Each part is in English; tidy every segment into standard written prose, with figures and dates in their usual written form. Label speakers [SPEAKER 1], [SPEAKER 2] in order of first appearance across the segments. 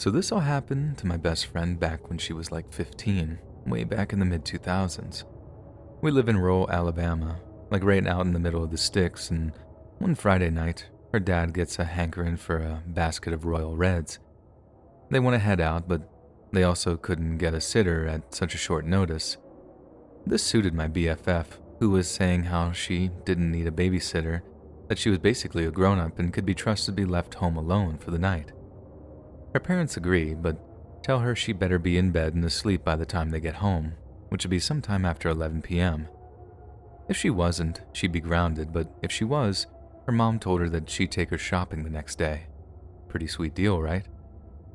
[SPEAKER 1] So this all happened to my best friend back when she was like 15, way back in the mid-2000s. We live in rural Alabama, like right out in the middle of the sticks, and one Friday night, her dad gets a hankering for a basket of Royal Reds. They want to head out, but they also couldn't get a sitter at such a short notice. This suited my BFF, who was saying how she didn't need a babysitter, that she was basically a grown-up and could be trusted to be left home alone for the night. Her parents agree, but tell her she better be in bed and asleep by the time they get home, which would be sometime after 11 p.m. If she wasn't, she'd be grounded, but if she was, her mom told her that she'd take her shopping the next day. Pretty sweet deal, right?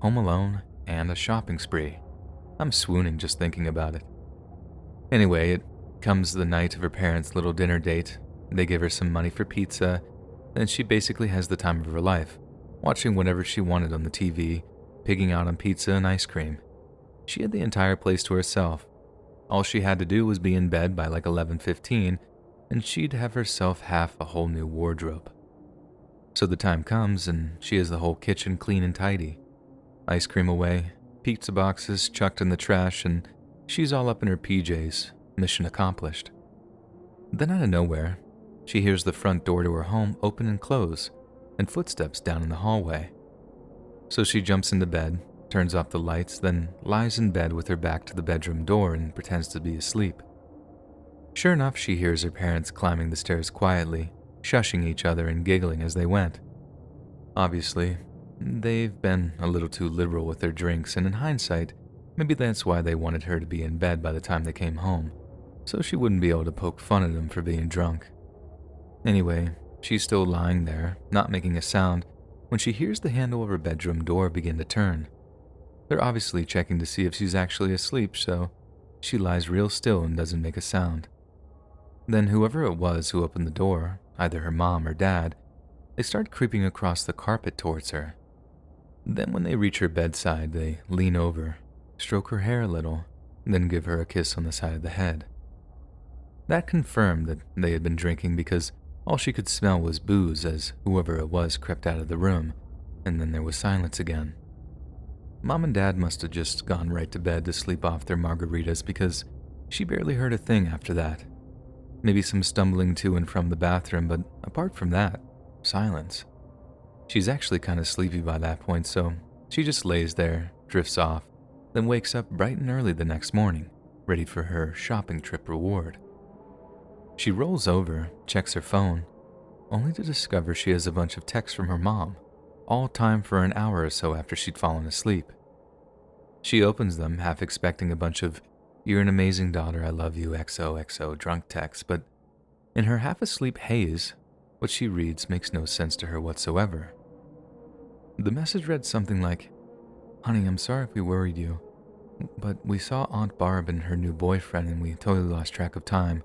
[SPEAKER 1] Home alone and a shopping spree. I'm swooning just thinking about it. Anyway, it comes the night of her parents' little dinner date. They give her some money for pizza, and she basically has the time of her life, watching whatever she wanted on the TV, pigging out on pizza and ice cream. She had the entire place to herself. All she had to do was be in bed by like 11:15, and she'd have herself half a whole new wardrobe. So the time comes, and she has the whole kitchen clean and tidy. Ice cream away, pizza boxes chucked in the trash, and she's all up in her PJs, mission accomplished. Then out of nowhere, she hears the front door to her home open and close, and footsteps down in the hallway. So she jumps into bed, turns off the lights, then lies in bed with her back to the bedroom door and pretends to be asleep. Sure enough, she hears her parents climbing the stairs quietly, shushing each other and giggling as they went. Obviously, they've been a little too liberal with their drinks, and in hindsight, maybe that's why they wanted her to be in bed by the time they came home, so she wouldn't be able to poke fun at them for being drunk. Anyway, she's still lying there, not making a sound, when she hears the handle of her bedroom door begin to turn. They're obviously checking to see if she's actually asleep, so she lies real still and doesn't make a sound. Then whoever it was who opened the door, either her mom or dad, they start creeping across the carpet towards her. Then when they reach her bedside, they lean over, stroke her hair a little, then give her a kiss on the side of the head. That confirmed that they had been drinking because all she could smell was booze as whoever it was crept out of the room, and then there was silence again. Mom and Dad must have just gone right to bed to sleep off their margaritas because she barely heard a thing after that. Maybe some stumbling to and from the bathroom, but apart from that, silence. She's actually kind of sleepy by that point, so she just lays there, drifts off, then wakes up bright and early the next morning, ready for her shopping trip reward. She rolls over, checks her phone, only to discover she has a bunch of texts from her mom, all timed for an hour or so after she'd fallen asleep. She opens them, half expecting a bunch of "You're an amazing daughter, I love you, XOXO" drunk texts, but in her half-asleep haze, what she reads makes no sense to her whatsoever. The message read something like, "Honey, I'm sorry if we worried you, but we saw Aunt Barb and her new boyfriend and we totally lost track of time.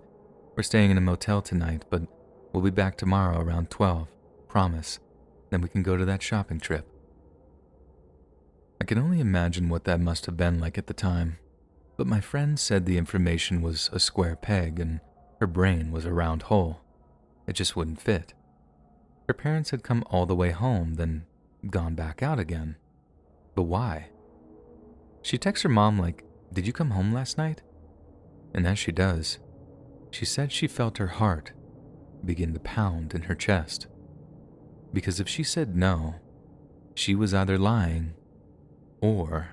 [SPEAKER 1] We're staying in a motel tonight, but we'll be back tomorrow around 12, promise. Then we can go to that shopping trip." I can only imagine what that must have been like at the time, but my friend said the information was a square peg and her brain was a round hole. It just wouldn't fit. Her parents had come all the way home, then gone back out again. But why? She texts her mom like, "Did you come home last night?" And as she does, she said she felt her heart begin to pound in her chest. Because if she said no, she was either lying or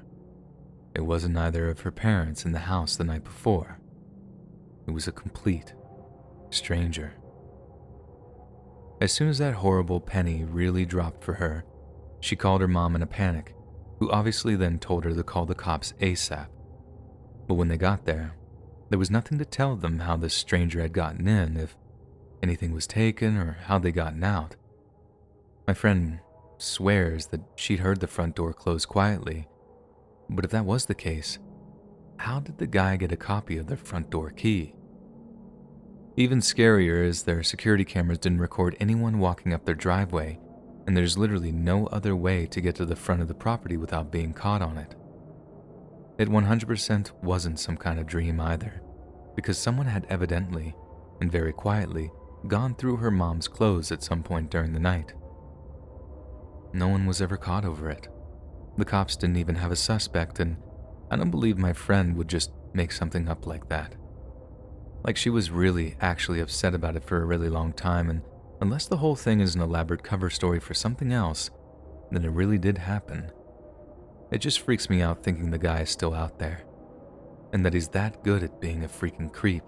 [SPEAKER 1] it wasn't either of her parents in the house the night before. It was a complete stranger. As soon as that horrible penny really dropped for her, she called her mom in a panic, who obviously then told her to call the cops ASAP. But when they got there was nothing to tell them how this stranger had gotten in, if anything was taken, or how they gotten out. My friend swears that she'd heard the front door close quietly, but if that was the case, how did the guy get a copy of their front door key? Even scarier is their security cameras didn't record anyone walking up their driveway, and there's literally no other way to get to the front of the property without being caught on it. It 100% wasn't some kind of dream either, because someone had evidently, and very quietly, gone through her mom's clothes at some point during the night. No one was ever caught over it. The cops didn't even have a suspect, and I don't believe my friend would just make something up like that. Like she was really actually upset about it for a really long time, and unless the whole thing is an elaborate cover story for something else, then it really did happen. It just freaks me out thinking the guy is still out there, and that he's that good at being a freaking creep,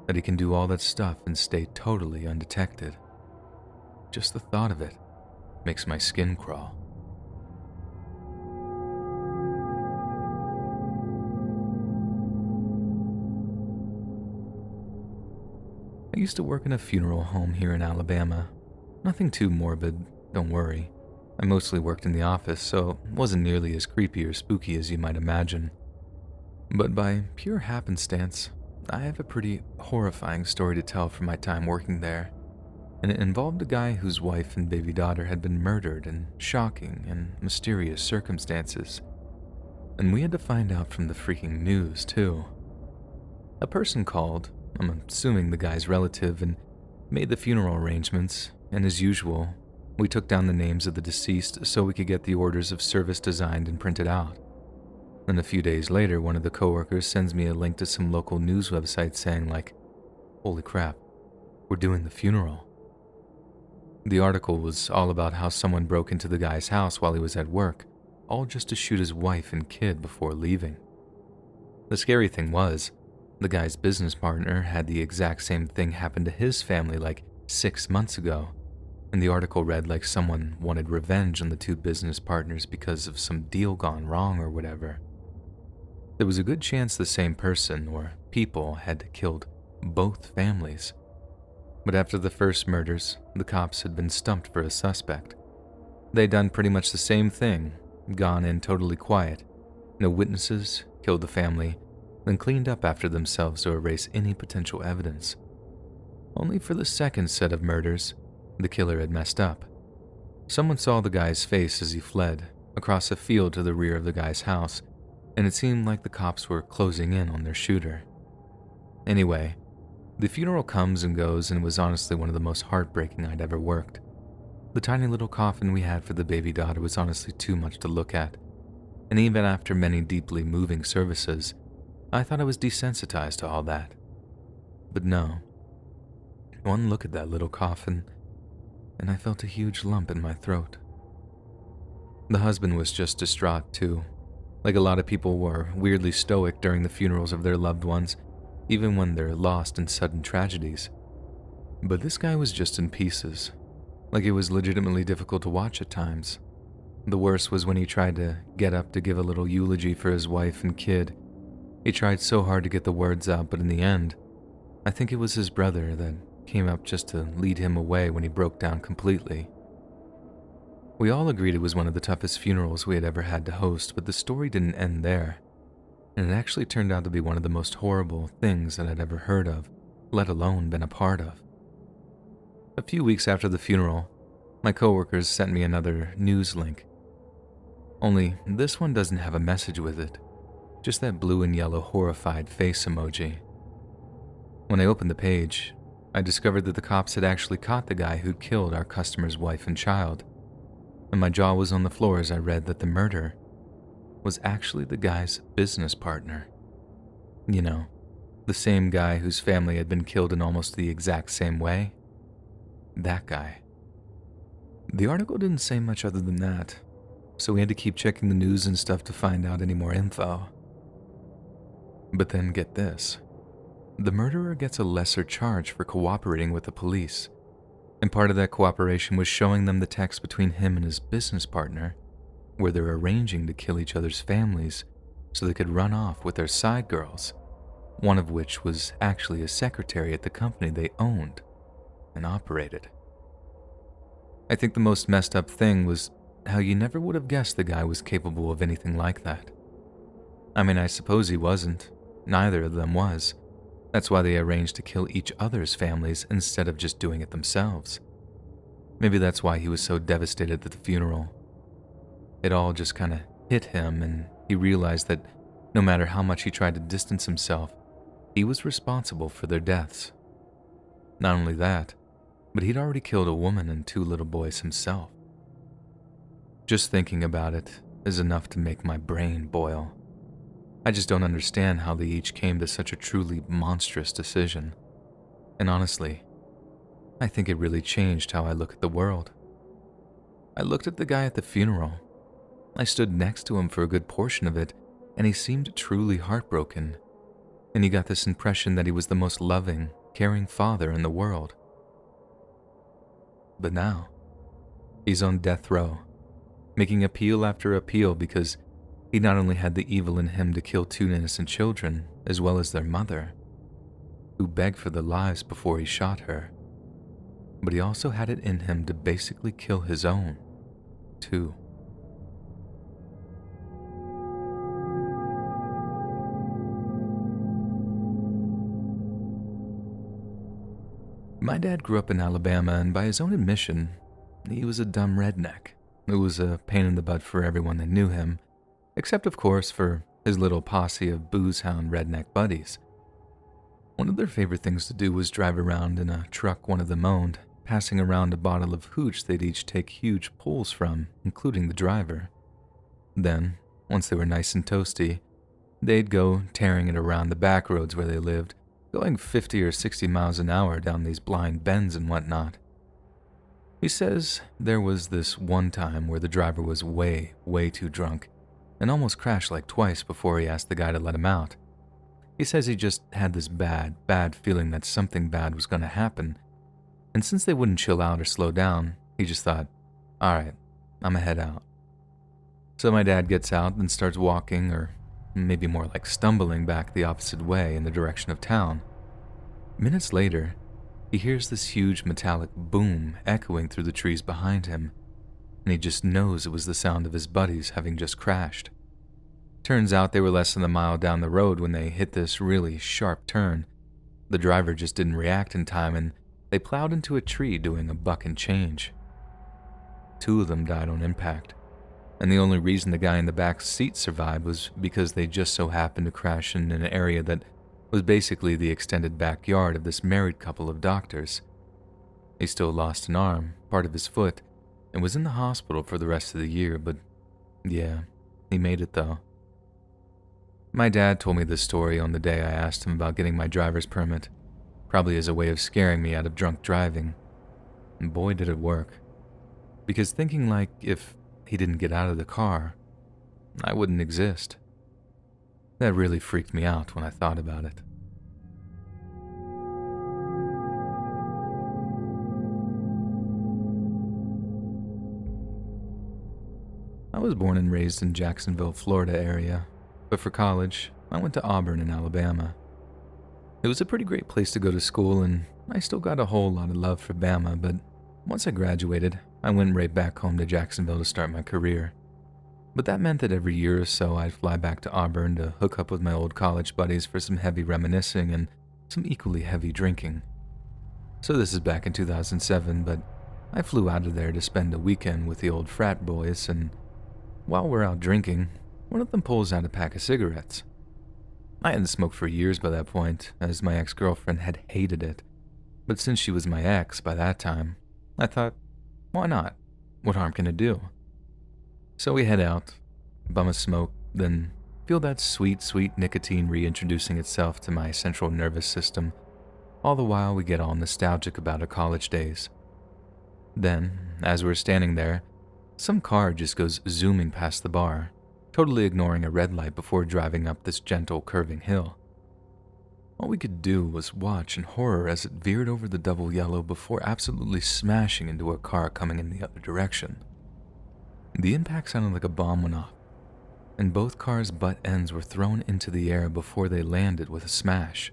[SPEAKER 1] that he can do all that stuff and stay totally undetected. Just the thought of it makes my skin crawl. I used to work in a funeral home here in Alabama. Nothing too morbid, don't worry. I mostly worked in the office, so it wasn't nearly as creepy or spooky as you might imagine. But by pure happenstance, I have a pretty horrifying story to tell from my time working there, and it involved a guy whose wife and baby daughter had been murdered in shocking and mysterious circumstances. And we had to find out from the freaking news, too. A person called, I'm assuming the guy's relative, and made the funeral arrangements, and as usual, we took down the names of the deceased so we could get the orders of service designed and printed out. Then a few days later, one of the coworkers sends me a link to some local news website saying like, "Holy crap, we're doing the funeral." The article was all about how someone broke into the guy's house while he was at work, all just to shoot his wife and kid before leaving. The scary thing was, the guy's business partner had the exact same thing happen to his family like 6 months ago, and the article read like someone wanted revenge on the two business partners because of some deal gone wrong or whatever. There was a good chance the same person or people had killed both families. But after the first murders, the cops had been stumped for a suspect. They'd done pretty much the same thing, gone in totally quiet, no witnesses, killed the family, then cleaned up after themselves to erase any potential evidence. Only for the second set of murders, the killer had messed up. Someone saw the guy's face as he fled across a field to the rear of the guy's house, and it seemed like the cops were closing in on their shooter. Anyway, the funeral comes and goes, and it was honestly one of the most heartbreaking I'd ever worked. The tiny little coffin we had for the baby daughter was honestly too much to look at, and even after many deeply moving services, I thought I was desensitized to all that. But no. One look at that little coffin, and I felt a huge lump in my throat. The husband was just distraught too. Like a lot of people were weirdly stoic during the funerals of their loved ones, even when they're lost in sudden tragedies. But this guy was just in pieces. Like it was legitimately difficult to watch at times. The worst was when he tried to get up to give a little eulogy for his wife and kid. He tried so hard to get the words out, but in the end, I think it was his brother that came up just to lead him away when he broke down completely. We all agreed it was one of the toughest funerals we had ever had to host, but the story didn't end there, and it actually turned out to be one of the most horrible things that I'd ever heard of, let alone been a part of. A few weeks after the funeral, my coworkers sent me another news link. Only this one doesn't have a message with it, just that blue and yellow horrified face emoji. When I opened the page, I discovered that the cops had actually caught the guy who'd killed our customer's wife and child, and my jaw was on the floor as I read that the murder was actually the guy's business partner. You know, the same guy whose family had been killed in almost the exact same way. That guy. The article didn't say much other than that, so we had to keep checking the news and stuff to find out any more info. But then get this. The murderer gets a lesser charge for cooperating with the police, and part of that cooperation was showing them the text between him and his business partner, where they're arranging to kill each other's families so they could run off with their side girls, one of which was actually a secretary at the company they owned and operated. I think the most messed up thing was how you never would have guessed the guy was capable of anything like that. I mean, I suppose he wasn't. Neither of them was. That's why they arranged to kill each other's families instead of just doing it themselves. Maybe that's why he was so devastated at the funeral. It all just kind of hit him, and he realized that no matter how much he tried to distance himself, he was responsible for their deaths. Not only that, but he'd already killed a woman and 2 little boys himself. Just thinking about it, is enough to make my brain boil. I just don't understand how they each came to such a truly monstrous decision. And honestly, I think it really changed how I look at the world. I looked at the guy at the funeral. I stood next to him for a good portion of it, and he seemed truly heartbroken. And you got this impression that he was the most loving, caring father in the world. But now, he's on death row, making appeal after appeal because he not only had the evil in him to kill 2 innocent children, as well as their mother, who begged for their lives before he shot her, but he also had it in him to basically kill his own, too. My dad grew up in Alabama, and by his own admission, he was a dumb redneck who was a pain in the butt for everyone that knew him, except of course for his little posse of booze-hound redneck buddies. One of their favorite things to do was drive around in a truck one of them owned, passing around a bottle of hooch they'd each take huge pulls from, including the driver. Then, once they were nice and toasty, they'd go tearing it around the back roads where they lived, going 50 or 60 miles an hour down these blind bends and whatnot. He says there was this one time where the driver was way too drunk and almost crashed like twice before he asked the guy to let him out. He says he just had this bad feeling that something bad was going to happen, and since they wouldn't chill out or slow down, he just thought, alright, I'ma head out. So my dad gets out and starts walking, or maybe more like stumbling back the opposite way in the direction of town. Minutes later, he hears this huge metallic boom echoing through the trees behind him, and he just knows it was the sound of his buddies having just crashed. Turns out they were less than a mile down the road when they hit this really sharp turn. The driver just didn't react in time, and they plowed into a tree doing a buck and change. 2 of them died on impact, and the only reason the guy in the back seat survived was because they just so happened to crash in an area that was basically the extended backyard of this married couple of doctors. He still lost an arm, part of his foot, and was in the hospital for the rest of the year, but yeah, he made it though. My dad told me this story on the day I asked him about getting my driver's permit, probably as a way of scaring me out of drunk driving. And boy did it work. Because thinking like if he didn't get out of the car, I wouldn't exist. That really freaked me out when I thought about it. I was born and raised in Jacksonville, Florida area, but for college, I went to Auburn in Alabama. It was a pretty great place to go to school, and I still got a whole lot of love for Bama, but once I graduated, I went right back home to Jacksonville to start my career. But that meant that every year or so I'd fly back to Auburn to hook up with my old college buddies for some heavy reminiscing and some equally heavy drinking. So this is back in 2007, but I flew out of there to spend a weekend with the old frat boys, and while we're out drinking, one of them pulls out a pack of cigarettes. I hadn't smoked for years by that point, as my ex-girlfriend had hated it, but since she was my ex by that time, I thought, why not? What harm can it do? So we head out, bum a smoke, then feel that sweet nicotine reintroducing itself to my central nervous system. All the while we get all nostalgic about our college days. Then, as we're standing there, some car just goes zooming past the bar, totally ignoring a red light before driving up this gentle curving hill. All we could do was watch in horror as it veered over the double yellow before absolutely smashing into a car coming in the other direction. The impact sounded like a bomb went off, and both cars' butt ends were thrown into the air before they landed with a smash.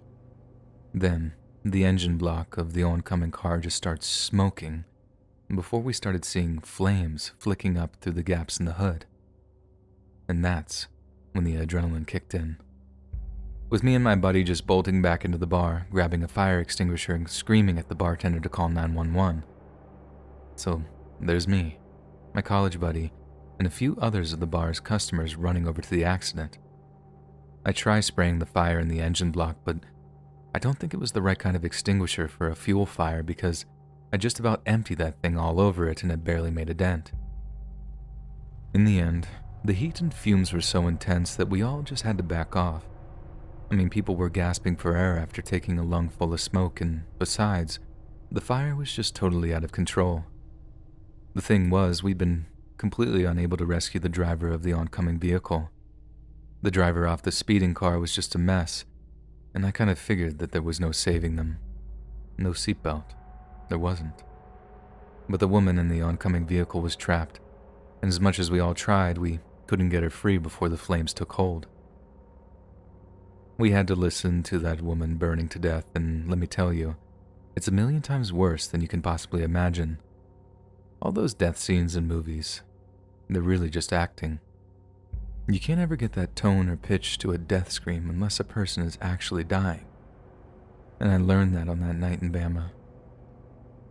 [SPEAKER 1] Then, the engine block of the oncoming car just starts smoking, before we started seeing flames flicking up through the gaps in the hood. And that's when the adrenaline kicked in. With me and my buddy just bolting back into the bar, grabbing a fire extinguisher and screaming at the bartender to call 911. So, there's me, my college buddy, and a few others of the bar's customers running over to the accident. I try spraying the fire in the engine block, but I don't think it was the right kind of extinguisher for a fuel fire because I just about emptied that thing all over it and it barely made a dent. In the end, The heat and fumes were so intense that we all just had to back off. I mean, people were gasping for air after taking a lung full of smoke, and besides, the fire was just totally out of control. The thing was, we'd been completely unable to rescue the driver of the oncoming vehicle. The driver off the speeding car was just a mess, and I kind of figured that there was no saving them. No seatbelt. There wasn't. But the woman in the oncoming vehicle was trapped, and as much as we all tried, we couldn't get her free before the flames took hold. We had to listen to that woman burning to death, and let me tell you, it's a million times worse than you can possibly imagine. All those death scenes in movies, they're really just acting. You can't ever get that tone or pitch to a death scream unless a person is actually dying. And I learned that on that night in Bama.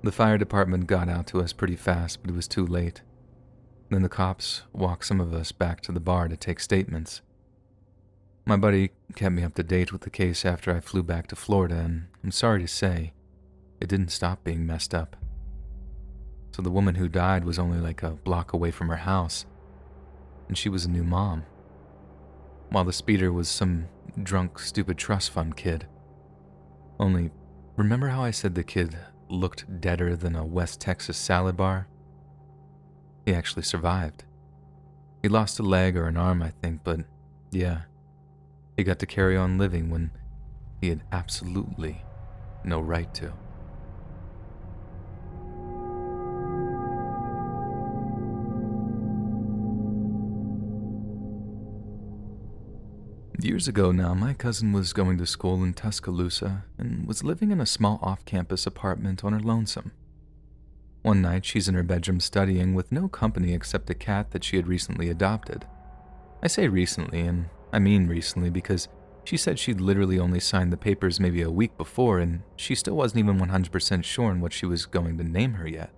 [SPEAKER 1] The fire department got out to us pretty fast, but it was too late. Then the cops walked some of us back to the bar to take statements. My buddy kept me up to date with the case after I flew back to Florida, and I'm sorry to say, it didn't stop being messed up. So the woman who died was only like a block away from her house, and she was a new mom, while the speeder was some drunk, stupid trust fund kid. Only, remember how I said the kid looked deader than a West Texas salad bar? He actually survived. He lost a leg or an arm, I think, but yeah, he got to carry on living when he had absolutely no right to. Years ago now, my cousin was going to school in Tuscaloosa and was living in a small off-campus apartment on her lonesome. One night, she's in her bedroom studying with no company except a cat that she had recently adopted. I say recently, and I mean recently because she said she'd literally only signed the papers maybe a week before, and she still wasn't even 100% sure on what she was going to name her yet.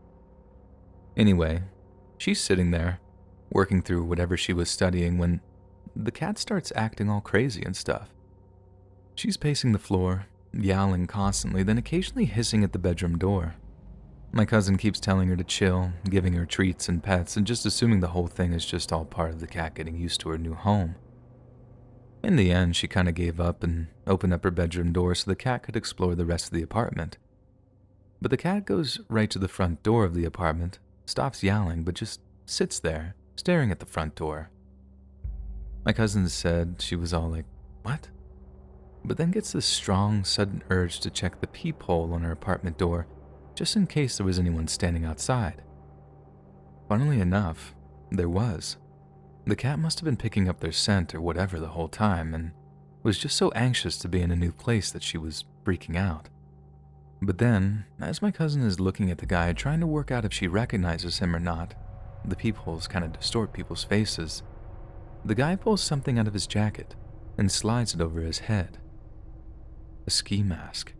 [SPEAKER 1] Anyway, she's sitting there, working through whatever she was studying when the cat starts acting all crazy and stuff. She's pacing the floor, yowling constantly, then occasionally hissing at the bedroom door. My cousin keeps telling her to chill, giving her treats and pets, and just assuming the whole thing is just all part of the cat getting used to her new home. In the end, she kind of gave up and opened up her bedroom door so the cat could explore the rest of the apartment. But the cat goes right to the front door of the apartment, stops yowling, but just sits there, staring at the front door. My cousin said she was all like, "What?" But then gets this strong, sudden urge to check the peephole on her apartment door, just in case there was anyone standing outside. Funnily enough, there was. The cat must have been picking up their scent or whatever the whole time, and was just so anxious to be in a new place that she was freaking out. But then, as my cousin is looking at the guy, trying to work out if she recognizes him or not, the peepholes kind of distort people's faces. The guy pulls something out of his jacket and slides it over his head. A ski mask.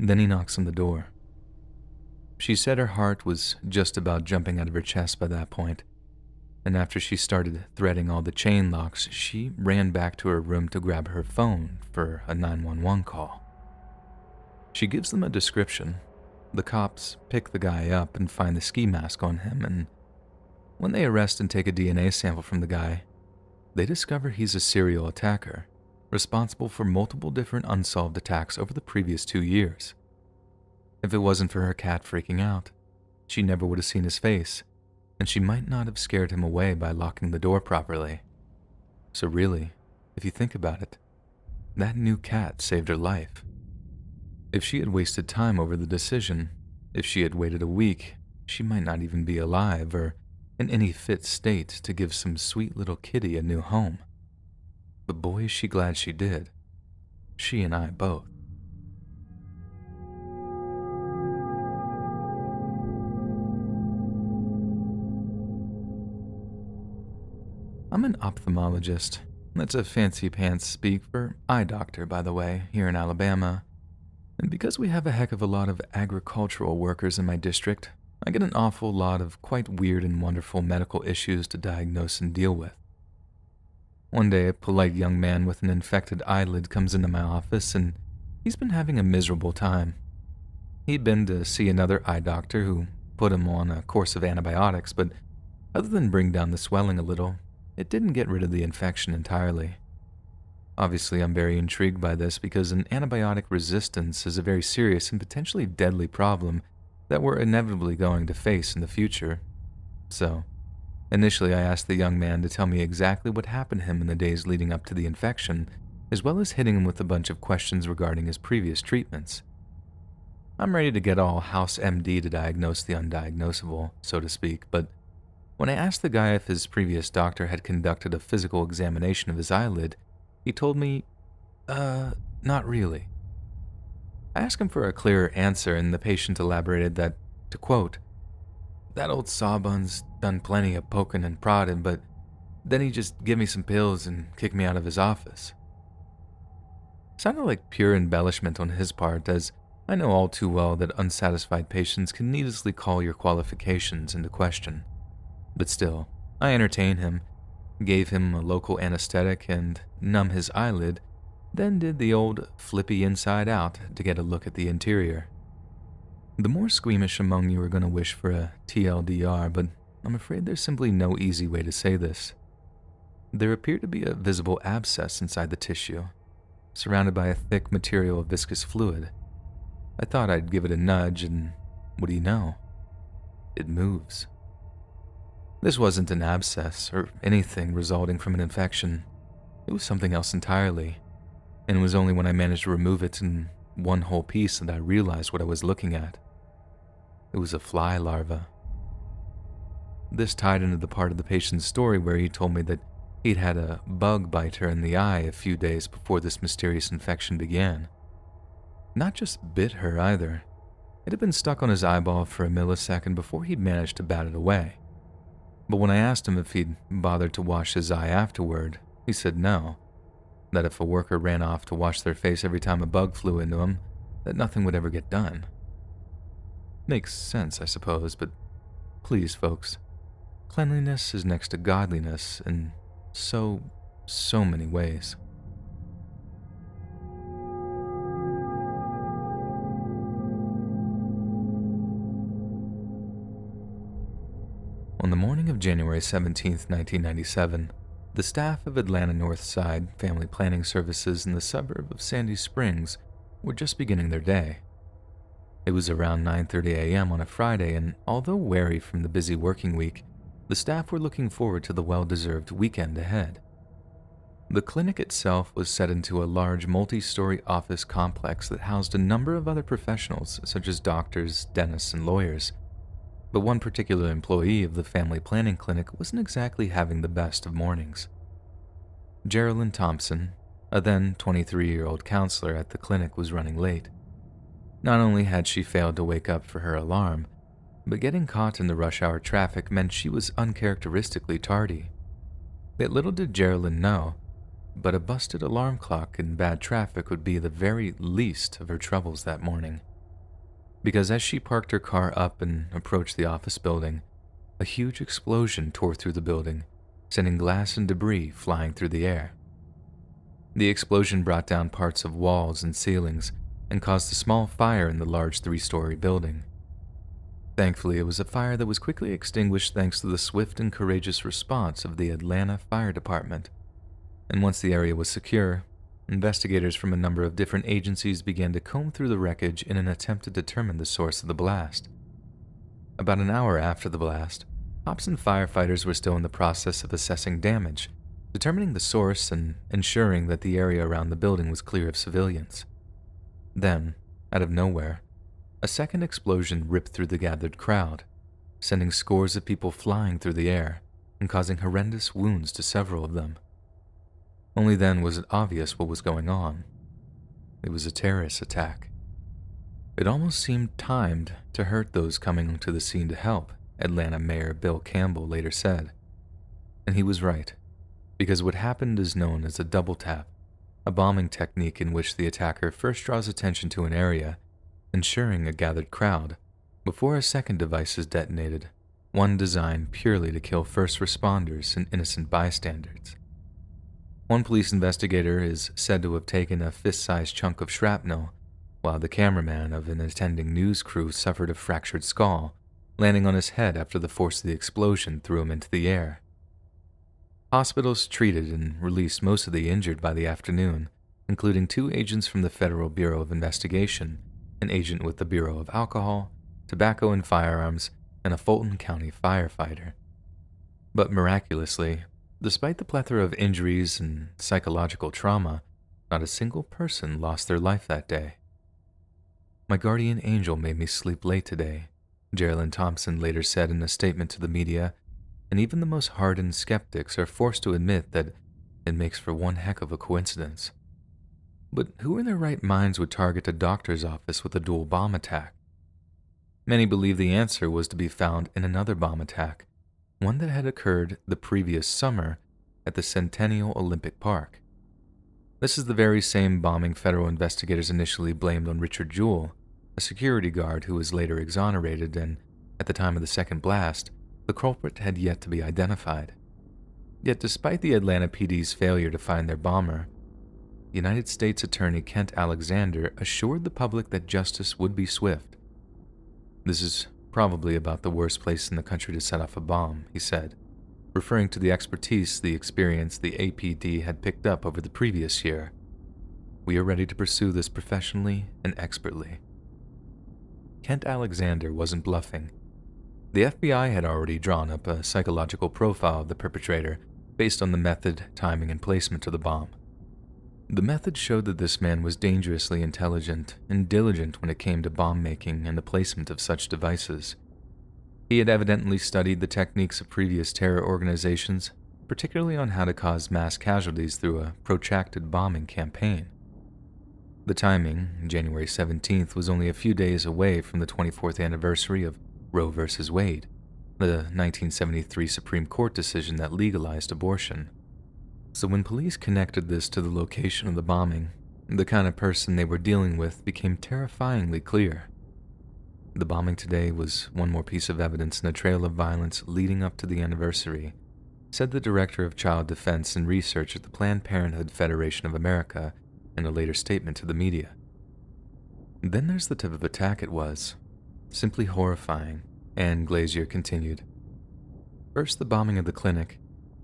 [SPEAKER 1] Then he knocks on the door. She said her heart was just about jumping out of her chest by that point, and after she started threading all the chain locks, she ran back to her room to grab her phone for a 911 call. She gives them a description. The cops pick the guy up and find the ski mask on him, and when they arrest and take a DNA sample from the guy, they discover he's a serial attacker, responsible for multiple different unsolved attacks over the previous 2 years. If it wasn't for her cat freaking out, she never would have seen his face, and she might not have scared him away by locking the door properly. So really, if you think about it, that new cat saved her life. If she had wasted time over the decision, if she had waited a week, she might not even be alive or in any fit state to give some sweet little kitty a new home. But boy, is she glad she did. She and I both. I'm an ophthalmologist. That's a fancy pants speak for eye doctor, by the way, here in Alabama. And because we have a heck of a lot of agricultural workers in my district, I get an awful lot of quite weird and wonderful medical issues to diagnose and deal with. One day, a polite young man with an infected eyelid comes into my office, and he's been having a miserable time. He'd been to see another eye doctor who put him on a course of antibiotics, but other than bring down the swelling a little, it didn't get rid of the infection entirely. Obviously, I'm very intrigued by this because an antibiotic resistance is a very serious and potentially deadly problem that we're inevitably going to face in the future. So, initially I asked the young man to tell me exactly what happened to him in the days leading up to the infection, as well as hitting him with a bunch of questions regarding his previous treatments. I'm ready to get all House MD to diagnose the undiagnosable, so to speak, but when I asked the guy if his previous doctor had conducted a physical examination of his eyelid, he told me, not really. I asked him for a clearer answer, and the patient elaborated that, to quote, "That old sawbun's done plenty of poking and prodding, but then he just give me some pills and kick me out of his office." Sounded like pure embellishment on his part, as I know all too well that unsatisfied patients can needlessly call your qualifications into question. But still, I entertained him, gave him a local anesthetic and numb his eyelid, then did the old flippy inside out to get a look at the interior. The more squeamish among you are going to wish for a TLDR, but I'm afraid there's simply no easy way to say this. There appeared to be a visible abscess inside the tissue, surrounded by a thick material of viscous fluid. I thought I'd give it a nudge, and what do you know? It moves. This wasn't an abscess or anything resulting from an infection. It was something else entirely, and it was only when I managed to remove it in one whole piece that I realized what I was looking at. It was a fly larva. This tied into the part of the patient's story where he told me that he'd had a bug bite her in the eye a few days before this mysterious infection began. Not just bit her either. It had been stuck on his eyeball for a millisecond before he'd managed to bat it away. But when I asked him if he'd bothered to wash his eye afterward, he said no, that if a worker ran off to wash their face every time a bug flew into him, that nothing would ever get done. Makes sense, I suppose, but please, folks, cleanliness is next to godliness in so many ways. On the morning of January 17, 1997, the staff of Atlanta North Side Family Planning Services in the suburb of Sandy Springs were just beginning their day. It was around 9:30 a.m. on a Friday, and although wary from the busy working week, the staff were looking forward to the well-deserved weekend ahead. The clinic itself was set into a large multi-story office complex that housed a number of other professionals such as doctors, dentists, and lawyers. But one particular employee of the family planning clinic wasn't exactly having the best of mornings. Geraldine Thompson, a then 23-year-old counselor at the clinic, was running late. Not only had she failed to wake up for her alarm, but getting caught in the rush hour traffic meant she was uncharacteristically tardy. Yet little did Geraldine know, but a busted alarm clock and bad traffic would be the very least of her troubles that morning. Because as she parked her car up and approached the office building, a huge explosion tore through the building, sending glass and debris flying through the air. The explosion brought down parts of walls and ceilings and caused a small fire in the large 3-story building. Thankfully, it was a fire that was quickly extinguished thanks to the swift and courageous response of the Atlanta Fire Department. And once the area was secure, investigators from a number of different agencies began to comb through the wreckage in an attempt to determine the source of the blast. About an hour after the blast, cops and firefighters were still in the process of assessing damage, determining the source and ensuring that the area around the building was clear of civilians. Then, out of nowhere, a second explosion ripped through the gathered crowd, sending scores of people flying through the air and causing horrendous wounds to several of them. Only then was it obvious what was going on. It was a terrorist attack. It almost seemed timed to hurt those coming to the scene to help, Atlanta Mayor Bill Campbell later said. And he was right, because what happened is known as a double tap, a bombing technique in which the attacker first draws attention to an area, ensuring a gathered crowd, before a second device is detonated, one designed purely to kill first responders and innocent bystanders. One police investigator is said to have taken a fist-sized chunk of shrapnel, while the cameraman of an attending news crew suffered a fractured skull, landing on his head after the force of the explosion threw him into the air. Hospitals treated and released most of the injured by the afternoon, including 2 agents from the Federal Bureau of Investigation, an agent with the Bureau of Alcohol, Tobacco and Firearms, and a Fulton County firefighter. But miraculously, despite the plethora of injuries and psychological trauma, not a single person lost their life that day. "My guardian angel made me sleep late today," Geraldine Thompson later said in a statement to the media, and even the most hardened skeptics are forced to admit that it makes for one heck of a coincidence. But who in their right minds would target a doctor's office with a dual bomb attack? Many believe the answer was to be found in another bomb attack, one that had occurred the previous summer at the Centennial Olympic Park. This is the very same bombing federal investigators initially blamed on Richard Jewell, a security guard who was later exonerated, and at the time of the second blast, the culprit had yet to be identified. Yet despite the Atlanta PD's failure to find their bomber, United States Attorney Kent Alexander assured the public that justice would be swift. "This is probably about the worst place in the country to set off a bomb," he said, referring to the expertise, the experience the APD had picked up over the previous year. "We are ready to pursue this professionally and expertly." Kent Alexander wasn't bluffing. The FBI had already drawn up a psychological profile of the perpetrator based on the method, timing, and placement of the bomb. The method showed that this man was dangerously intelligent and diligent when it came to bomb making and the placement of such devices. He had evidently studied the techniques of previous terror organizations, particularly on how to cause mass casualties through a protracted bombing campaign. The timing, January 17th, was only a few days away from the 24th anniversary of Roe v. Wade, the 1973 Supreme Court decision that legalized abortion. So when police connected this to the location of the bombing, the kind of person they were dealing with became terrifyingly clear. The bombing today was one more piece of evidence in a trail of violence leading up to the anniversary, said the Director of Child Defense and Research at the Planned Parenthood Federation of America in a later statement to the media. "Then there's the type of attack it was. Simply horrifying," Ann Glazier continued. "First the bombing of the clinic,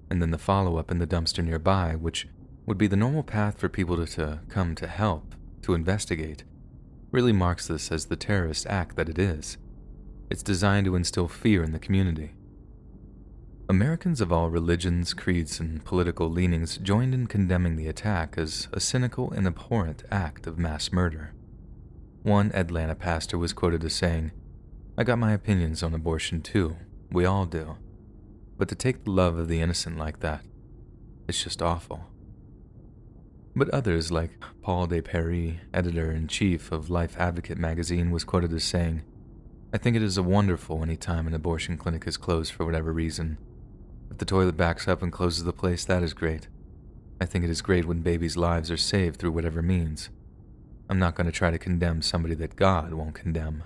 [SPEAKER 1] and then the follow-up in the dumpster nearby, which would be the normal path for people to come to help, to investigate, really marks this as the terrorist act that it is. It's designed to instill fear in the community." Americans of all religions, creeds, and political leanings joined in condemning the attack as a cynical and abhorrent act of mass murder. One Atlanta pastor was quoted as saying, "I got my opinions on abortion too, we all do. But to take the love of the innocent like that, it's just awful." But others, like Paul De Perry, editor-in-chief of Life Advocate magazine, was quoted as saying, "I think it is wonderful any time an abortion clinic is closed for whatever reason. If the toilet backs up and closes the place, that is great. I think it is great when babies' lives are saved through whatever means. I'm not going to try to condemn somebody that God won't condemn."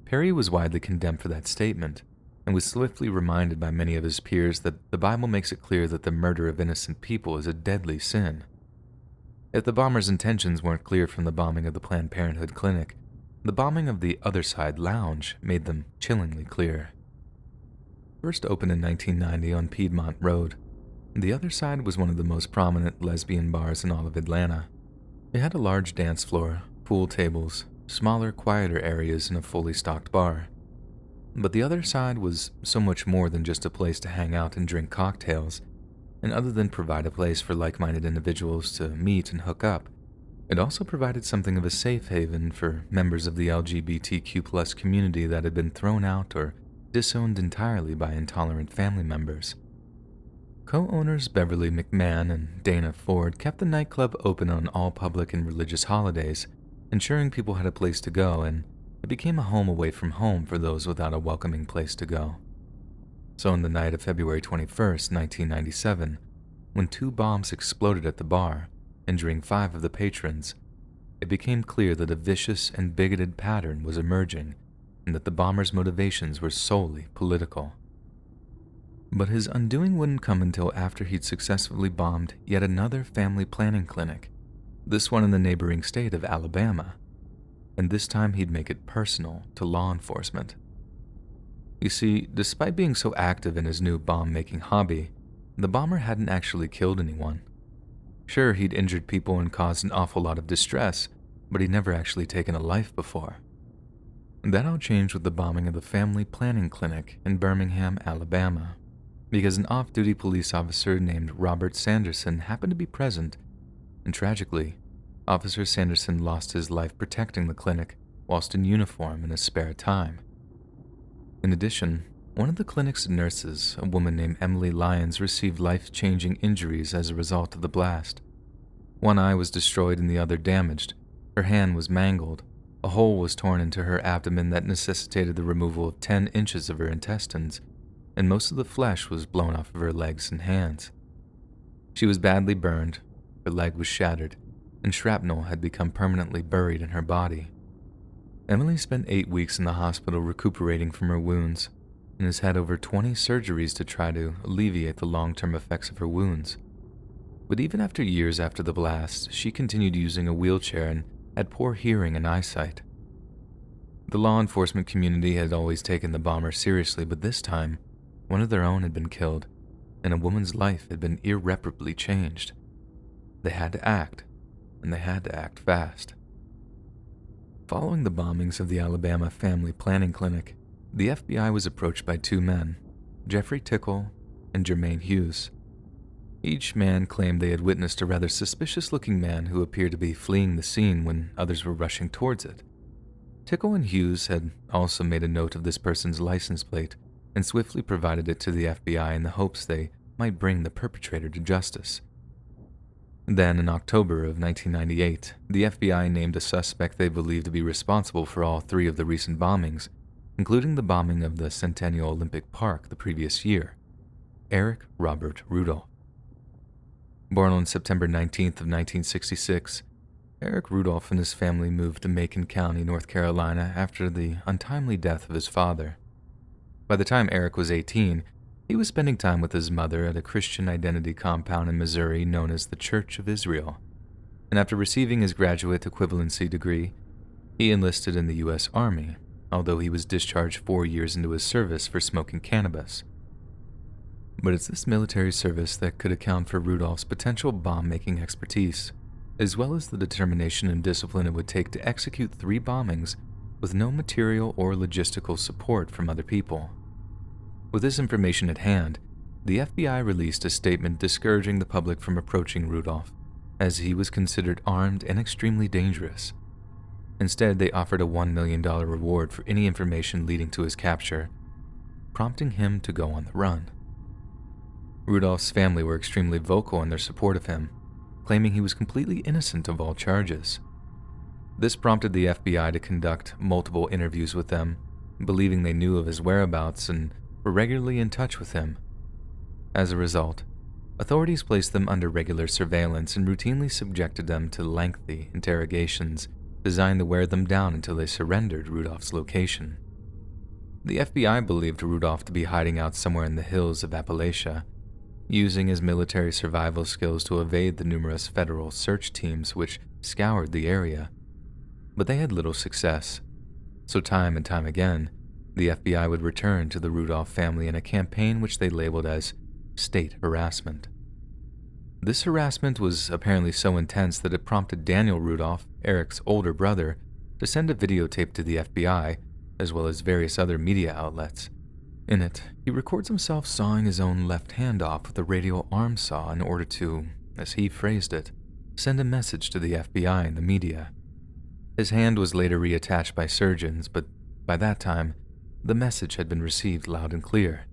[SPEAKER 1] Perry was widely condemned for that statement, and was swiftly reminded by many of his peers that the Bible makes it clear that the murder of innocent people is a deadly sin. If the bomber's intentions weren't clear from the bombing of the Planned Parenthood clinic, the bombing of the Other Side Lounge made them chillingly clear. First opened in 1990 on Piedmont Road, the Other Side was one of the most prominent lesbian bars in all of Atlanta. It had a large dance floor, pool tables, smaller, quieter areas, and a fully stocked bar. But the Other Side was so much more than just a place to hang out and drink cocktails, and other than provide a place for like-minded individuals to meet and hook up, it also provided something of a safe haven for members of the LGBTQ+ community that had been thrown out or disowned entirely by intolerant family members. Co-owners Beverly McMahon and Dana Ford kept the nightclub open on all public and religious holidays, ensuring people had a place to go, and it became a home away from home for those without a welcoming place to go. So on the night of February 21st, 1997, when 2 bombs exploded at the bar, injuring 5 of the patrons, it became clear that a vicious and bigoted pattern was emerging, and that the bomber's motivations were solely political. But his undoing wouldn't come until after he'd successfully bombed yet another family planning clinic, this one in the neighboring state of Alabama, and this time he'd make it personal to law enforcement. You see, despite being so active in his new bomb-making hobby, the bomber hadn't actually killed anyone. Sure, he'd injured people and caused an awful lot of distress, but he'd never actually taken a life before. That all changed with the bombing of the family planning clinic in Birmingham, Alabama, because an off-duty police officer named Robert Sanderson happened to be present, and tragically, Officer Sanderson lost his life protecting the clinic whilst in uniform in his spare time. In addition, one of the clinic's nurses, a woman named Emily Lyons, received life-changing injuries as a result of the blast. One eye was destroyed and the other damaged. Her hand was mangled. A hole was torn into her abdomen that necessitated the removal of 10 inches of her intestines, and most of the flesh was blown off of her legs and hands. She was badly burned, her leg was shattered, and shrapnel had become permanently buried in her body. Emily spent 8 weeks in the hospital recuperating from her wounds, and has had over 20 surgeries to try to alleviate the long-term effects of her wounds. But even after years after the blast, she continued using a wheelchair and had poor hearing and eyesight. The law enforcement community had always taken the bomber seriously, but this time, one of their own had been killed, and a woman's life had been irreparably changed. They had to act, and they had to act fast. Following the bombings of the Alabama Family Planning Clinic, the FBI was approached by 2 men, Jeffrey Tickle and Jermaine Hughes. Each man claimed they had witnessed a rather suspicious-looking man who appeared to be fleeing the scene when others were rushing towards it. Tickle and Hughes had also made a note of this person's license plate and swiftly provided it to the FBI in the hopes they might bring the perpetrator to justice. Then, in October of 1998, the FBI named a suspect they believed to be responsible for all 3 of the recent bombings, including the bombing of the Centennial Olympic Park the previous year, Eric Robert Rudolph. Born on September 19th of 1966, Eric Rudolph and his family moved to Macon County, North Carolina after the untimely death of his father. By the time Eric was 18, he was spending time with his mother at a Christian identity compound in Missouri known as the Church of Israel, and after receiving his graduate equivalency degree, he enlisted in the U.S. Army, although he was discharged 4 years into his service for smoking cannabis. But it's this military service that could account for Rudolph's potential bomb-making expertise, as well as the determination and discipline it would take to execute 3 bombings with no material or logistical support from other people. With this information at hand, the FBI released a statement discouraging the public from approaching Rudolph, as he was considered armed and extremely dangerous. Instead, they offered a $1 million reward for any information leading to his capture, prompting him to go on the run. Rudolph's family were extremely vocal in their support of him, claiming he was completely innocent of all charges. This prompted the FBI to conduct multiple interviews with them, believing they knew of his whereabouts and were regularly in touch with him. As a result, authorities placed them under regular surveillance and routinely subjected them to lengthy interrogations designed to wear them down until they surrendered Rudolph's location. The FBI believed Rudolph to be hiding out somewhere in the hills of Appalachia, using his military survival skills to evade the numerous federal search teams which scoured the area. But they had little success, so time and time again, the FBI would return to the Rudolph family in a campaign which they labeled as state harassment. This harassment was apparently so intense that it prompted Daniel Rudolph, Eric's older brother, to send a videotape to the FBI, as well as various other media outlets. In it, he records himself sawing his own left hand off with a radial arm saw in order to, as he phrased it, send a message to the FBI and the media. His hand was later reattached by surgeons, but by that time, the message had been received loud and clear.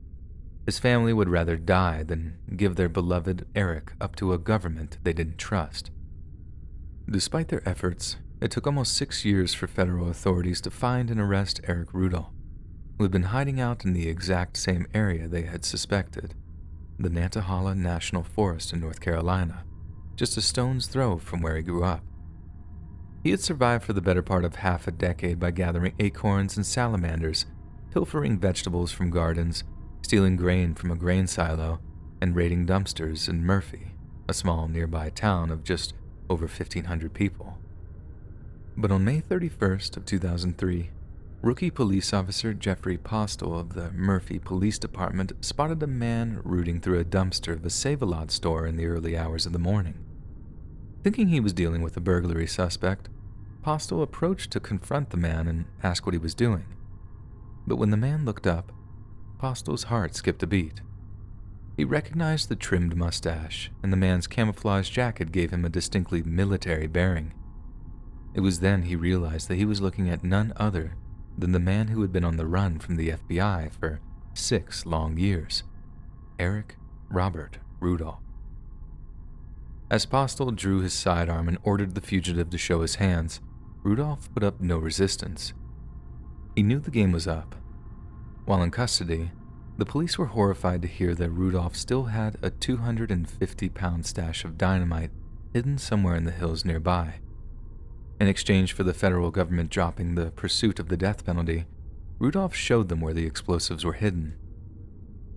[SPEAKER 1] His family would rather die than give their beloved Eric up to a government they didn't trust. Despite their efforts, it took almost 6 years for federal authorities to find and arrest Eric Rudolph, who had been hiding out in the exact same area they had suspected, the Nantahala National Forest in North Carolina, just a stone's throw from where he grew up. He had survived for the better part of half a decade by gathering acorns and salamanders, pilfering vegetables from gardens, stealing grain from a grain silo, and raiding dumpsters in Murphy, a small nearby town of just over 1,500 people. But on May 31st of 2003, Rookie police officer Jeffrey Postle of the Murphy Police Department spotted a man rooting through a dumpster of a Save-A-Lot store in the early hours of the morning. Thinking he was dealing with a burglary suspect, Postle approached to confront the man and ask what he was doing. But when the man looked up, Postle's heart skipped a beat. He recognized the trimmed mustache, and the man's camouflage jacket gave him a distinctly military bearing. It was then he realized that he was looking at none other than the man who had been on the run from the FBI for 6 long years, Eric Robert Rudolph. As Postle drew his sidearm and ordered the fugitive to show his hands, Rudolph put up no resistance. He knew the game was up. While in custody, the police were horrified to hear that Rudolph still had a 250-pound stash of dynamite hidden somewhere in the hills nearby. In exchange for the federal government dropping the pursuit of the death penalty, Rudolph showed them where the explosives were hidden.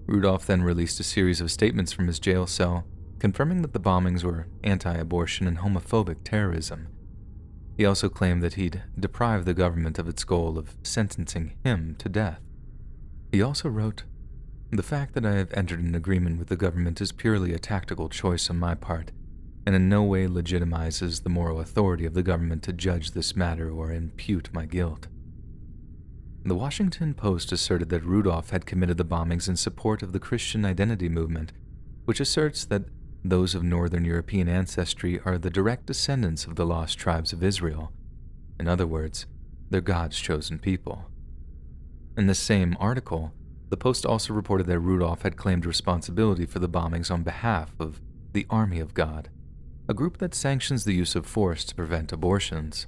[SPEAKER 1] Rudolph then released a series of statements from his jail cell, confirming that the bombings were anti-abortion and homophobic terrorism. He also claimed that he'd deprived the government of its goal of sentencing him to death. He also wrote, "The fact that I have entered an agreement with the government is purely a tactical choice on my part, and in no way legitimizes the moral authority of the government to judge this matter or impute my guilt." The Washington Post asserted that Rudolph had committed the bombings in support of the Christian identity movement, which asserts that those of Northern European ancestry are the direct descendants of the lost tribes of Israel. In other words, they're God's chosen people. In the same article, the Post also reported that Rudolph had claimed responsibility for the bombings on behalf of the Army of God, a group that sanctions the use of force to prevent abortions.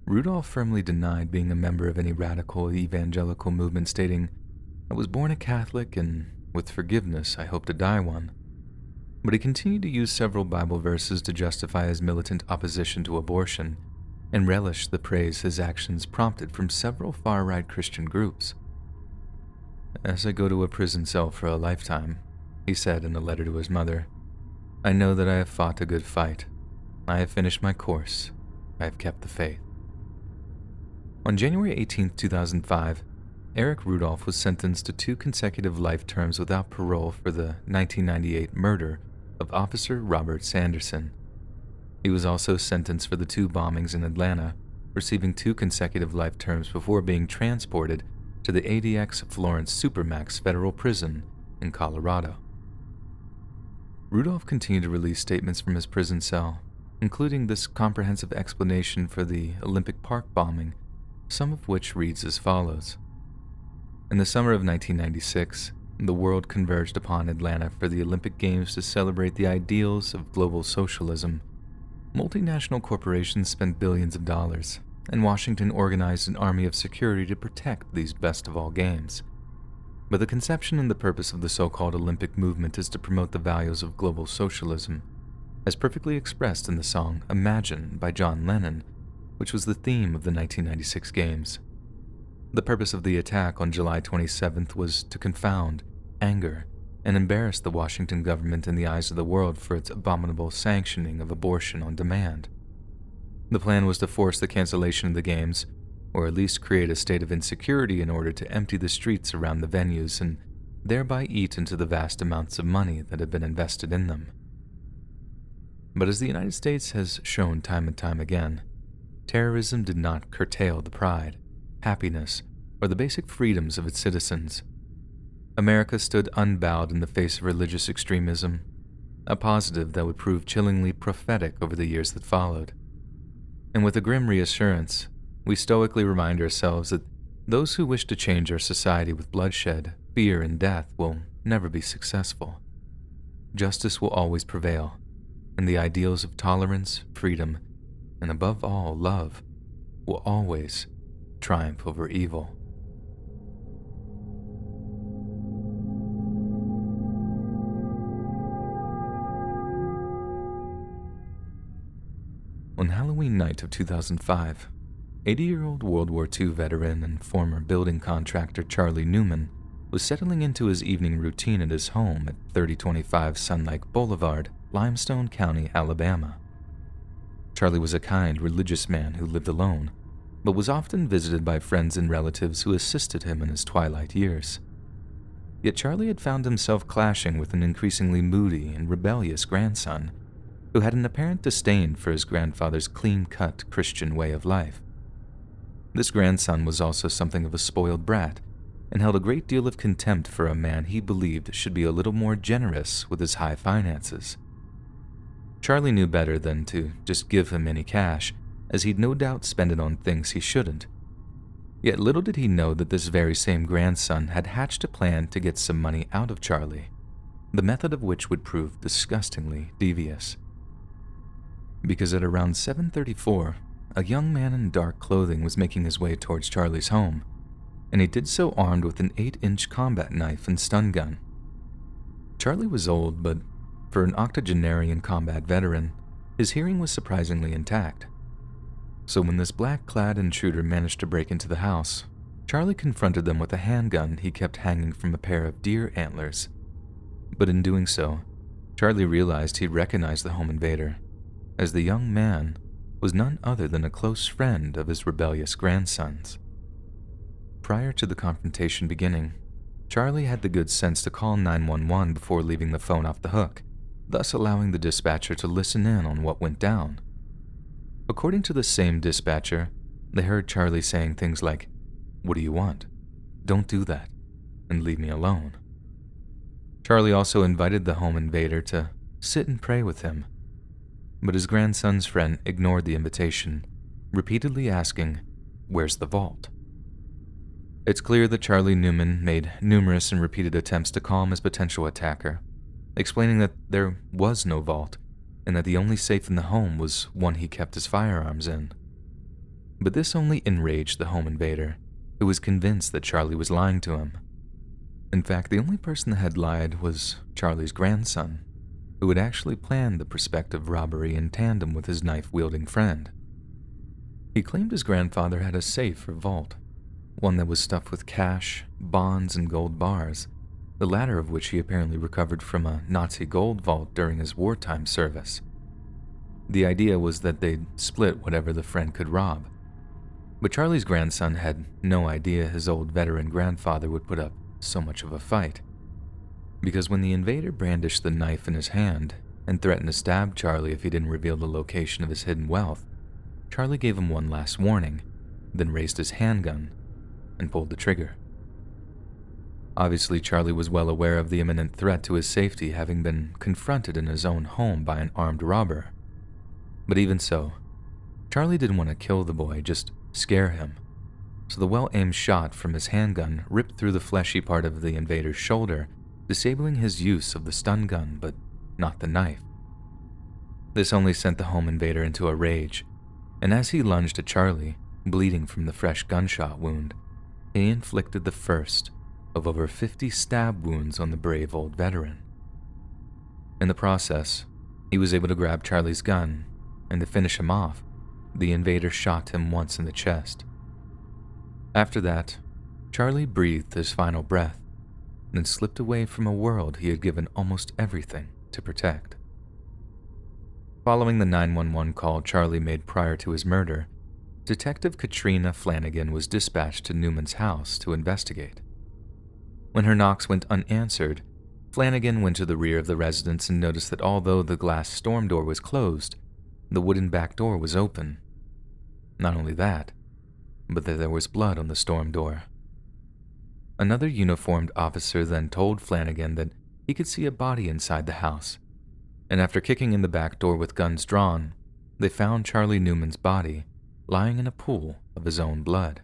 [SPEAKER 1] Rudolph firmly denied being a member of any radical evangelical movement, stating, "I was born a Catholic, and with forgiveness I hope to die one." But he continued to use several Bible verses to justify his militant opposition to abortion, and relished the praise his actions prompted from several far-right Christian groups. "As I go to a prison cell for a lifetime," he said in a letter to his mother, "I know that I have fought a good fight. I have finished my course. I have kept the faith." On January 18, 2005, Eric Rudolph was sentenced to 2 consecutive life terms without parole for the 1998 murder of Officer Robert Sanderson. He was also sentenced for the 2 bombings in Atlanta, receiving 2 consecutive life terms before being transported to the ADX Florence Supermax Federal Prison in Colorado. Rudolph continued to release statements from his prison cell, including this comprehensive explanation for the Olympic Park bombing, some of which reads as follows. In the summer of 1996, the world converged upon Atlanta for the Olympic Games to celebrate the ideals of global socialism. Multinational corporations spent billions of dollars, and Washington organized an army of security to protect these best-of-all games. But the conception and the purpose of the so-called Olympic movement is to promote the values of global socialism, as perfectly expressed in the song Imagine by John Lennon, which was the theme of the 1996 Games. The purpose of the attack on July 27th was to confound, anger, and embarrass the Washington government in the eyes of the world for its abominable sanctioning of abortion on demand. The plan was to force the cancellation of the Games, or at least create a state of insecurity in order to empty the streets around the venues and thereby eat into the vast amounts of money that had been invested in them. But as the United States has shown time and time again, terrorism did not curtail the pride, happiness, or the basic freedoms of its citizens. America stood unbowed in the face of religious extremism, a positive that would prove chillingly prophetic over the years that followed. And with a grim reassurance, we stoically remind ourselves that those who wish to change our society with bloodshed, fear, and death will never be successful. Justice will always prevail, and the ideals of tolerance, freedom, and above all, love, will always triumph over evil. On Halloween night of 2005, 80-year-old World War II veteran and former building contractor Charlie Newman was settling into his evening routine at his home at 3025 Sun Lake Boulevard, Limestone County, Alabama. Charlie was a kind, religious man who lived alone, but was often visited by friends and relatives who assisted him in his twilight years. Yet Charlie had found himself clashing with an increasingly moody and rebellious grandson who had an apparent disdain for his grandfather's clean-cut Christian way of life. This grandson was also something of a spoiled brat and held a great deal of contempt for a man he believed should be a little more generous with his high finances. Charlie knew better than to just give him any cash, as he'd no doubt spend it on things he shouldn't. Yet little did he know that this very same grandson had hatched a plan to get some money out of Charlie, the method of which would prove disgustingly devious. Because at around 7:34, a young man in dark clothing was making his way towards Charlie's home, and he did so armed with an 8-inch combat knife and stun gun. Charlie was old, but for an octogenarian combat veteran, his hearing was surprisingly intact. So when this black-clad intruder managed to break into the house, Charlie confronted them with a handgun he kept hanging from a pair of deer antlers. But in doing so, Charlie realized he'd recognized the home invader, as the young man was none other than a close friend of his rebellious grandson's. Prior to the confrontation beginning, Charlie had the good sense to call 911 before leaving the phone off the hook, thus allowing the dispatcher to listen in on what went down. According to the same dispatcher, they heard Charlie saying things like, "What do you want? Don't do that, and leave me alone." Charlie also invited the home invader to sit and pray with him, but his grandson's friend ignored the invitation, repeatedly asking, "Where's the vault?" It's clear that Charlie Newman made numerous and repeated attempts to calm his potential attacker, explaining that there was no vault and that the only safe in the home was one he kept his firearms in. But this only enraged the home invader, who was convinced that Charlie was lying to him. In fact, the only person that had lied was Charlie's grandson, who had actually planned the prospective robbery in tandem with his knife-wielding friend. He claimed his grandfather had a safe or vault, one that was stuffed with cash, bonds, and gold bars, the latter of which he apparently recovered from a Nazi gold vault during his wartime service. The idea was that they'd split whatever the friend could rob. But Charlie's grandson had no idea his old veteran grandfather would put up so much of a fight. Because when the invader brandished the knife in his hand and threatened to stab Charlie if he didn't reveal the location of his hidden wealth, Charlie gave him one last warning, then raised his handgun and pulled the trigger. Obviously, Charlie was well aware of the imminent threat to his safety, having been confronted in his own home by an armed robber. But even so, Charlie didn't want to kill the boy, just scare him. So the well-aimed shot from his handgun ripped through the fleshy part of the invader's shoulder, disabling his use of the stun gun, but not the knife. This only sent the home invader into a rage, and as he lunged at Charlie, bleeding from the fresh gunshot wound, he inflicted the first of over 50 stab wounds on the brave old veteran. In the process, he was able to grab Charlie's gun, and to finish him off, the invader shot him once in the chest. After that, Charlie breathed his final breath, then slipped away from a world he had given almost everything to protect. Following the 911 call Charlie made prior to his murder, Detective Katrina Flanagan was dispatched to Newman's house to investigate. When her knocks went unanswered, Flanagan went to the rear of the residence and noticed that although the glass storm door was closed, the wooden back door was open. Not only that, but that there was blood on the storm door. Another uniformed officer then told Flanagan that he could see a body inside the house, and after kicking in the back door with guns drawn, they found Charlie Newman's body lying in a pool of his own blood.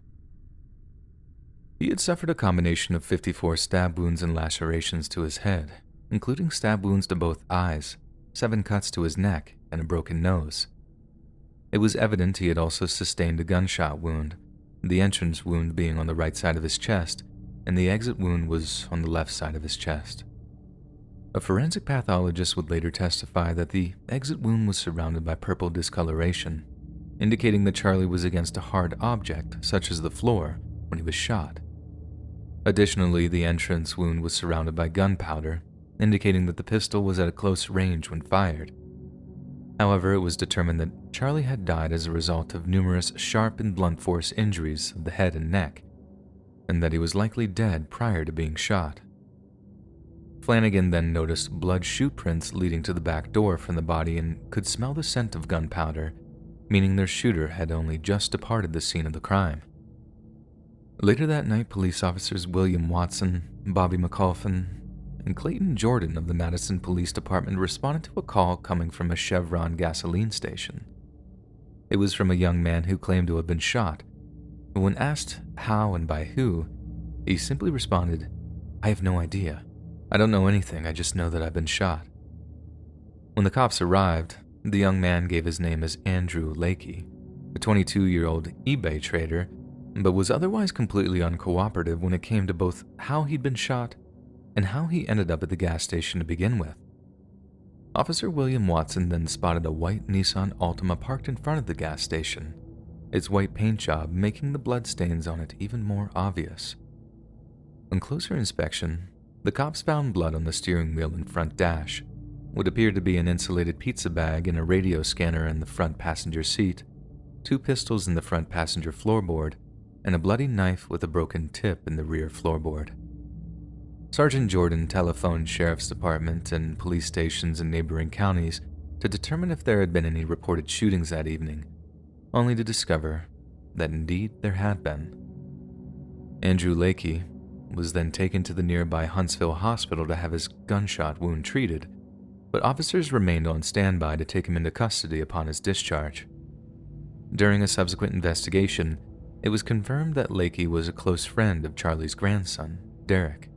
[SPEAKER 1] He had suffered a combination of 54 stab wounds and lacerations to his head, including stab wounds to both eyes, 7 cuts to his neck, and a broken nose. It was evident he had also sustained a gunshot wound, the entrance wound being on the right side of his chest, and the exit wound was on the left side of his chest. A forensic pathologist would later testify that the exit wound was surrounded by purple discoloration, indicating that Charlie was against a hard object, such as the floor, when he was shot. Additionally, the entrance wound was surrounded by gunpowder, indicating that the pistol was at a close range when fired. However, it was determined that Charlie had died as a result of numerous sharp and blunt force injuries of the head and neck, and that he was likely dead prior to being shot. Flanagan then noticed blood shoe prints leading to the back door from the body and could smell the scent of gunpowder, meaning their shooter had only just departed the scene of the crime. Later that night, police officers William Watson, Bobby Mikalsen, and Clayton Jordan of the Madison Police Department responded to a call coming from a Chevron gasoline station. It was from a young man who claimed to have been shot, but when asked how and by who, he simply responded, "I have no idea. I don't know anything, I just know that I've been shot." When the cops arrived, the young man gave his name as Andrew Lakey, a 22-year-old eBay trader, but was otherwise completely uncooperative when it came to both how he'd been shot and how he ended up at the gas station to begin with. Officer William Watson then spotted a white Nissan Altima parked in front of the gas station, its white paint job making the bloodstains on it even more obvious. On closer inspection, the cops found blood on the steering wheel and front dash, what appeared to be an insulated pizza bag and a radio scanner in the front passenger seat, 2 pistols in the front passenger floorboard, and a bloody knife with a broken tip in the rear floorboard. Sergeant Jordan telephoned sheriff's department and police stations in neighboring counties to determine if there had been any reported shootings that evening, only to discover that indeed there had been. Andrew Lakey was then taken to the nearby Huntsville Hospital to have his gunshot wound treated, but officers remained on standby to take him into custody upon his discharge. During a subsequent investigation, it was confirmed that Lakey was a close friend of Charlie's grandson, Derek.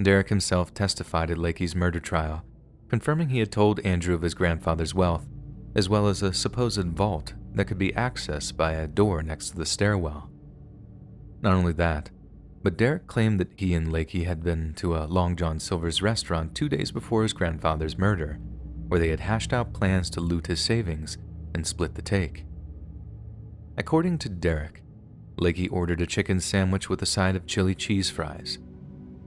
[SPEAKER 1] Derek himself testified at Lakey's murder trial, confirming he had told Andrew of his grandfather's wealth, as well as a supposed vault that could be accessed by a door next to the stairwell. Not only that, but Derek claimed that he and Lakey had been to a Long John Silver's restaurant 2 days before his grandfather's murder, where they had hashed out plans to loot his savings and split the take. According to Derek, Lakey ordered a chicken sandwich with a side of chili cheese fries.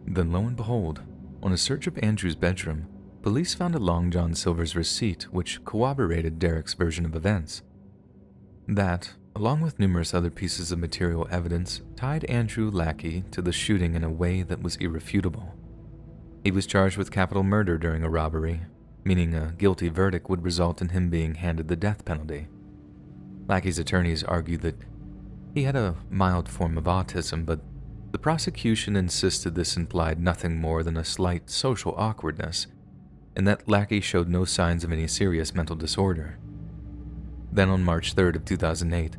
[SPEAKER 1] Then lo and behold, on a search of Andrew's bedroom, police found a Long John Silver's receipt which corroborated Derek's version of events. That, along with numerous other pieces of material evidence, tied Andrew Lakey to the shooting in a way that was irrefutable. He was charged with capital murder during a robbery, meaning a guilty verdict would result in him being handed the death penalty. Lakey's attorneys argued that he had a mild form of autism, but the prosecution insisted this implied nothing more than a slight social awkwardness, and that Lakey showed no signs of any serious mental disorder. Then on March 3rd of 2008,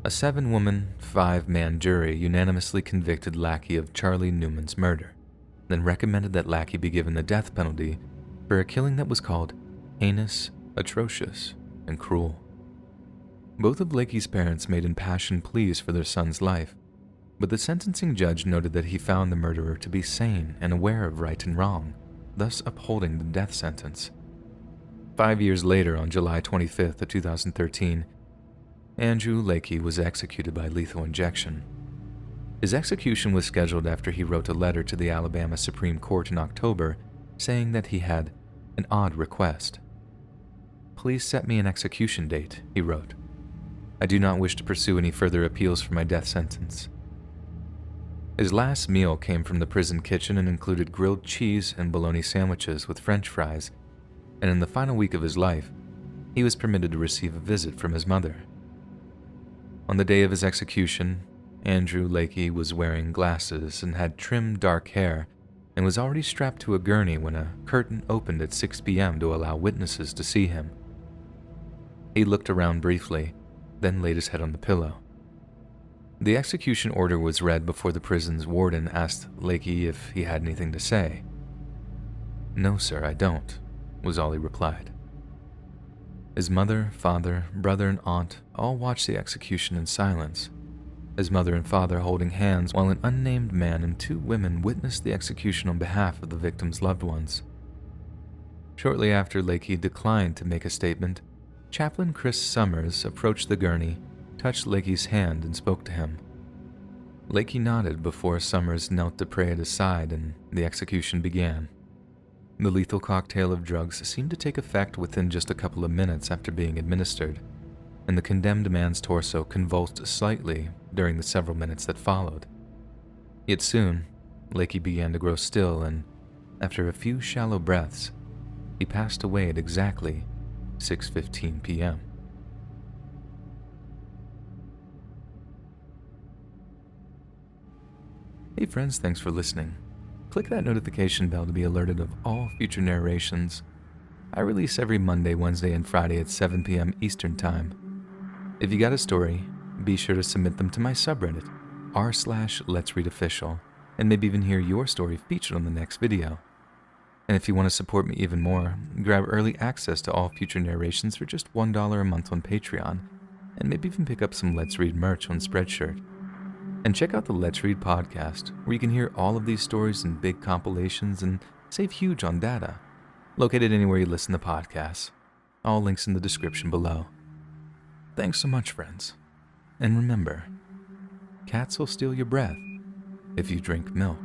[SPEAKER 1] a 7-woman, 5-man jury unanimously convicted Lakey of Charlie Newman's murder, then recommended that Lakey be given the death penalty for a killing that was called heinous, atrocious, and cruel. Both of Lakey's parents made impassioned pleas for their son's life, but the sentencing judge noted that he found the murderer to be sane and aware of right and wrong, thus upholding the death sentence. 5 years later, on July 25th of 2013, Andrew Lakey was executed by lethal injection. His execution was scheduled after he wrote a letter to the Alabama Supreme Court in October saying that he had an odd request. "Please set me an execution date," he wrote. "I do not wish to pursue any further appeals for my death sentence." His last meal came from the prison kitchen and included grilled cheese and bologna sandwiches with French fries, and in the final week of his life, he was permitted to receive a visit from his mother. On the day of his execution, Andrew Lakey was wearing glasses and had trimmed dark hair and was already strapped to a gurney when a curtain opened at 6 p.m. to allow witnesses to see him. He looked around briefly, then laid his head on the pillow. The execution order was read before the prison's warden asked Lakey if he had anything to say. "No, sir, I don't," was all he replied. His mother, father, brother, and aunt all watched the execution in silence, his mother and father holding hands while an unnamed man and 2 women witnessed the execution on behalf of the victim's loved ones. Shortly after Lakey declined to make a statement, Chaplain Chris Summers approached the gurney, touched Lakey's hand, and spoke to him. Lakey nodded before Summers knelt to pray at his side and the execution began. The lethal cocktail of drugs seemed to take effect within just a couple of minutes after being administered, and the condemned man's torso convulsed slightly during the several minutes that followed. Yet soon, Lakey began to grow still, and after a few shallow breaths, he passed away at exactly 6:15 p.m. Hey friends, thanks for listening. Click that notification bell to be alerted of all future narrations. I release every Monday, Wednesday, and Friday at 7 p.m. Eastern Time. If you got a story, be sure to submit them to my subreddit, r/letsreadofficial, and maybe even hear your story featured on the next video. And if you want to support me even more, grab early access to all future narrations for just $1 a month on Patreon, and maybe even pick up some Let's Read merch on Spreadshirt. And check out the Let's Read podcast, where you can hear all of these stories in big compilations and save huge on data. Located anywhere you listen to podcasts. All links in the description below. Thanks so much, friends. And remember, cats will steal your breath if you drink milk.